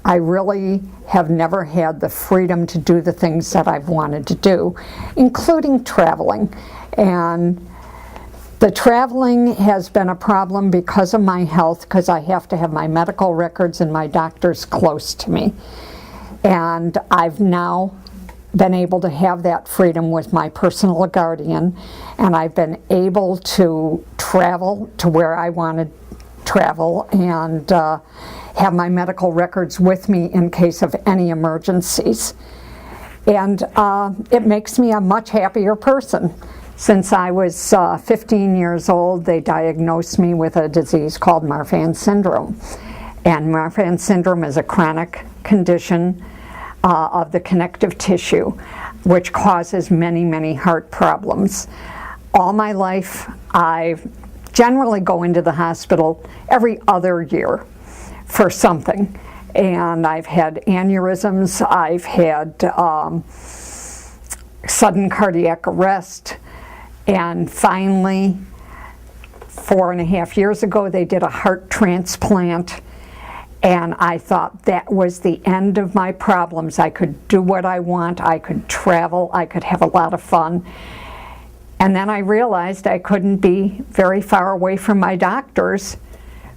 I really have never had the freedom to do the things that I've wanted to do, including traveling. And the traveling has been a problem because of my health, because I have to have my medical records and my doctors close to me. And I've now been able to have that freedom with my personal guardian, and I've been able to travel to where I want to travel and have my medical records with me in case of any emergencies. And it makes me a much happier person. Since I was 15 years old, they diagnosed me with a disease called Marfan syndrome. And Marfan syndrome is a chronic condition of the connective tissue, which causes many, many heart problems. All my life, I generally go into the hospital every other year for something. And I've had aneurysms, I've had sudden cardiac arrest, and finally, 4.5 years ago, they did a heart transplant. And I thought that was the end of my problems. I could do what I want, I could travel, I could have a lot of fun. And then I realized I couldn't be very far away from my doctors,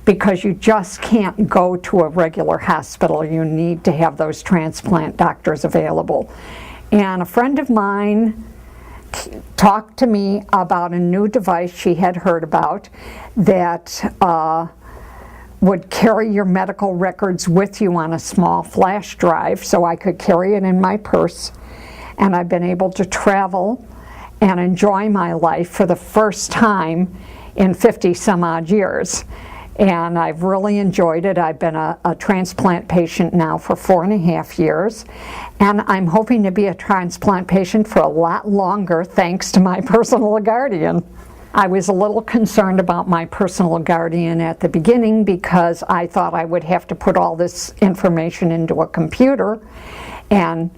because you just can't go to a regular hospital. You need to have those transplant doctors available. And a friend of mine talked to me about a new device she had heard about that would carry your medical records with you on a small flash drive, so I could carry it in my purse. And I've been able to travel and enjoy my life for the first time in 50 some odd years. And I've really enjoyed it. I've been a transplant patient now for 4.5 years, and I'm hoping to be a transplant patient for a lot longer, thanks to my personal guardian. I was a little concerned about my personal guardian at the beginning, because I thought I would have to put all this information into a computer, and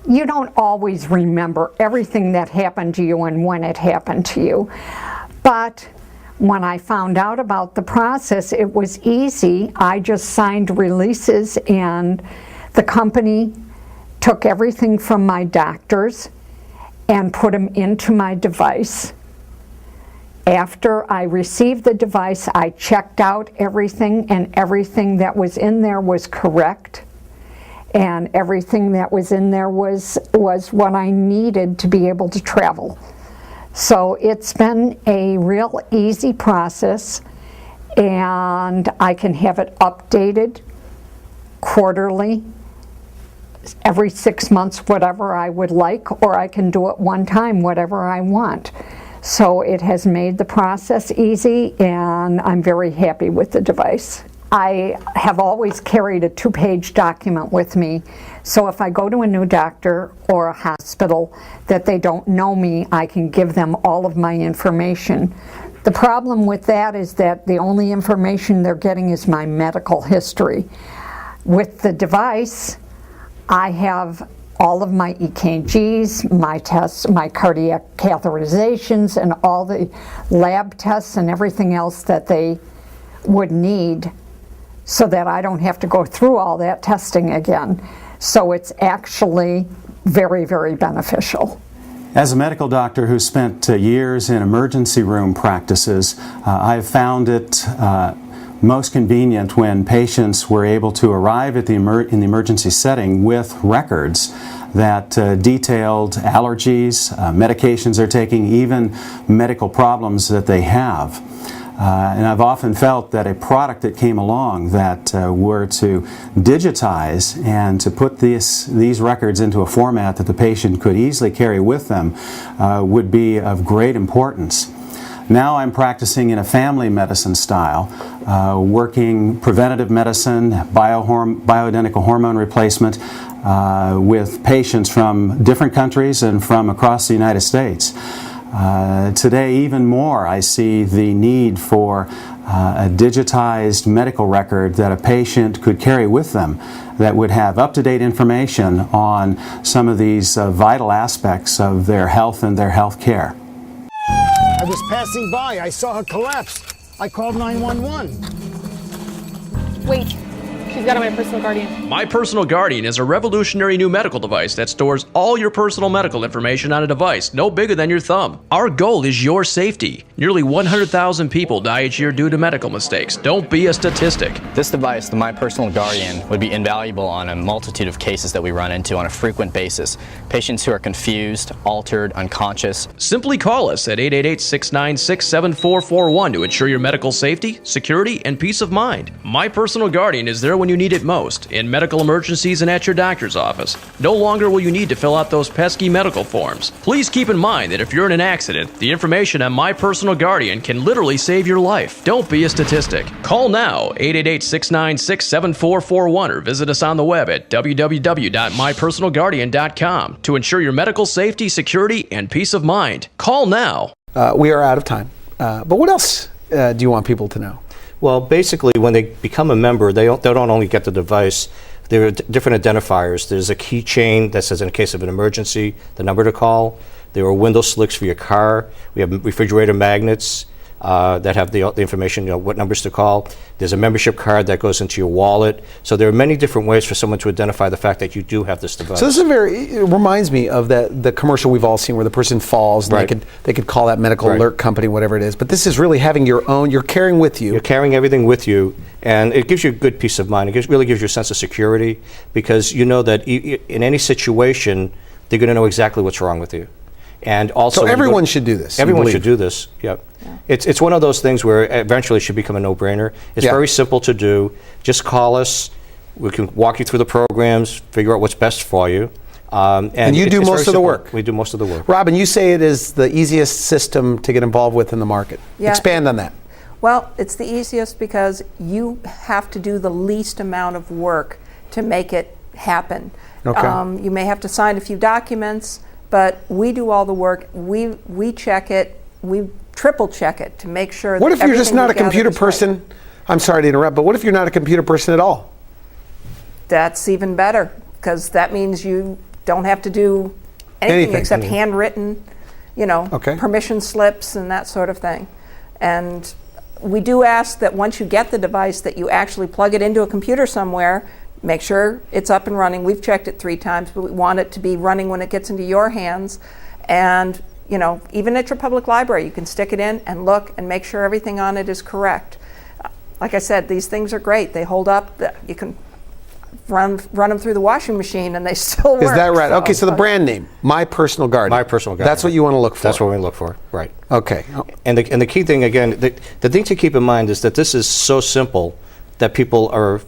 you don't always remember everything that happened to you and when it happened to you. But when I found out about the process, it was easy. I just signed releases, and the company took everything from my doctors and put them into my device. After I received the device, I checked out everything, and everything that was in there was correct. And everything that was in there was what I needed to be able to travel. So it's been a real easy process, and I can have it updated quarterly, every 6 months, whatever I would like, or I can do it one time, whatever I want. So it has made the process easy, and I'm very happy with the device. I have always carried a 2-page document with me, so if I go to a new doctor or a hospital that they don't know me, I can give them all of my information. The problem with that is that the only information they're getting is my medical history. With the device, I have all of my EKGs, my tests, my cardiac catheterizations, and all the lab tests and everything else that they would need, so that I don't have to go through all that testing again. So it's actually very, very beneficial. As a medical doctor who spent years in emergency room practices, I've found it most convenient when patients were able to arrive at in the emergency setting with records that detailed allergies, medications they're taking, even medical problems that they have. And I've often felt that a product that came along that were to digitize and to put these records into a format that the patient could easily carry with them would be of great importance. Now I'm practicing in a family medicine style, working preventative medicine, bioidentical hormone replacement with patients from different countries and from across the United States. Today, even more, I see the need for a digitized medical record that a patient could carry with them that would have up-to-date information on some of these vital aspects of their health and their health care. I was passing by. I saw her collapse. I called 911. Wait, She's got on My Personal Guardian. My Personal Guardian is a revolutionary new medical device that stores all your personal medical information on a device no bigger than your thumb. Our goal is your safety. Nearly 100,000 people die each year due to medical mistakes. Don't be a statistic. This device, the My Personal Guardian, would be invaluable on a multitude of cases that we run into on a frequent basis. Patients who are confused, altered, unconscious. Simply call us at 888-696-7441 to ensure your medical safety, security, and peace of mind. My Personal Guardian is there when you need it most, in medical emergencies and at your doctor's office. No longer will you need to fill out those pesky medical forms. Please keep in mind that if you're in an accident, the information on My Personal Guardian can literally save your life. Don't be a statistic. Call now, 888-696-7441, or visit us on the web at www.mypersonalguardian.com to ensure your medical safety, security, and peace of mind. Call now. We are out of time. But what else do you want people to know? Well, basically, when they become a member, they don't only get the device. There are different identifiers. There's a keychain that says, in case of an emergency, the number to call. There are window slicks for your car. We have refrigerator magnets that have the information, what numbers to call. There's a membership card that goes into your wallet. So there are many different ways for someone to identify the fact that you do have this device. So this is it reminds me of the commercial we've all seen where the person falls and Right. they could call that medical Right. alert company, whatever it is. But this is really having your own, you're carrying with you. You're carrying everything with you, and it gives you good peace of mind. It really gives you a sense of security because you know that in any situation, they're going to know exactly what's wrong with you. And also, So everyone should do this. Everyone should do this. Yep. Yeah. It's one of those things where eventually it should become a no-brainer. It's very simple to do. Just call us. We can walk you through the programs, figure out what's best for you. And you do most of the work. We do most of the work. Robin, you say it is the easiest system to get involved with in the market. Yeah. Expand on that. Well, it's the easiest because you have to do the least amount of work to make it happen. Okay. You may have to sign a few documents, but we do all the work. We check it. We triple check it to make sure. What that if you're just not a computer right. person? I'm sorry to interrupt, but what if you're not a computer person at all? That's even better because that means you don't have to do anything except handwritten, permission slips and that sort of thing. And we do ask that once you get the device that you actually plug it into a computer somewhere, make sure it's up and running. We've checked it 3 times, but we want it to be running when it gets into your hands. And even at your public library, you can stick it in and look and make sure everything on it is correct. Like I said, these things are great. They hold up. You can run them through the washing machine and they still work. Is that right? Okay, so the brand name, My Personal Guardian. My Personal Guardian. That's what you want to look for. That's what we look for, right. Okay. And the key thing, again, the thing to keep in mind is that this is so simple that people are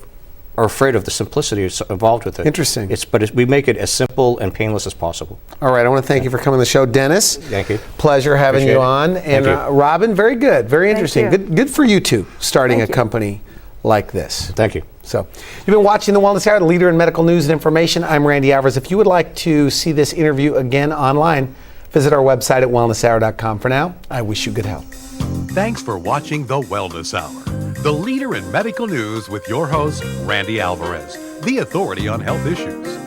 afraid of the simplicity involved with it. Interesting. But we make it as simple and painless as possible. All right, I want to thank you for coming on the show. Dennis, Thank you. Pleasure having Appreciate you it. on. And Thank you. Robin, very good, very interesting. you. Good for you two starting Thank a you. company like this. Thank you. So, you've been watching The Wellness Hour, the leader in medical news and information. I'm Randy Alvarez. If you would like to see this interview again online, visit our website at wellnesshour.com. For now, I wish you good health. Thanks for watching The Wellness Hour, the leader in medical news with your host, Randy Alvarez, the authority on health issues.